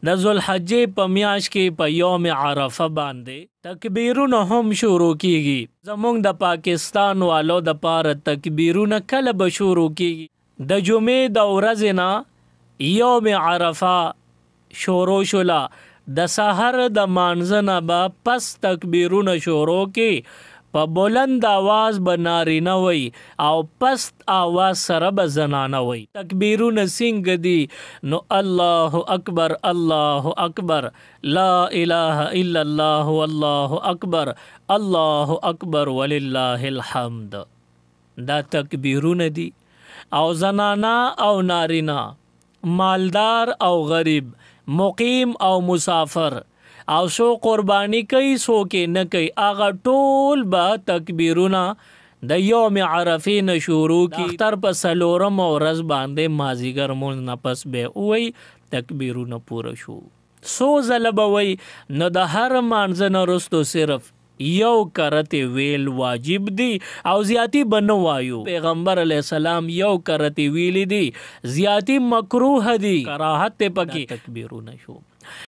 د ذوالحجې په میاشت کې په یوم عرفه باندې تکبیرونه هم شروع کیږي. زمونږ د پاکستان والو د پاره تکبیرونه کله به شروع کیږي؟ د جمعې د ورځې نه یوم عرفه شروع شوله، د سحر د مانځه نه به پس تکبیرونه شروع کی. په بلند آواز به نارینه وی او پست آواز سره به زنانه وی. تکبیرونه څنګه دي؟ نو الله اکبر الله اکبر، لا اله الا الله والله اکبر، الله اکبر ولله الحمد. دا تکبیرونه دي. او زنانه او نارینه، مالدار او غریب، مقیم او مسافر، او سو قربانی کوي سو کې نه کوي، هغه ټول به تکبیرونه د یوم عرفې نه شروع کی. اختر په څلورم ورځ باندې مازیګر مونځ نه پس به وی تکبیرونه پوره شو. سو ځله به وی. نو د هر مانځه نه وروستو صرف یو کرته ویل واجب دی او زیاتی بنو وایو. پیغمبر علیہ السلام یو کرته ویلی دی، زیاتی مکروه دی، کراهت پکې. تکبیرونه شو.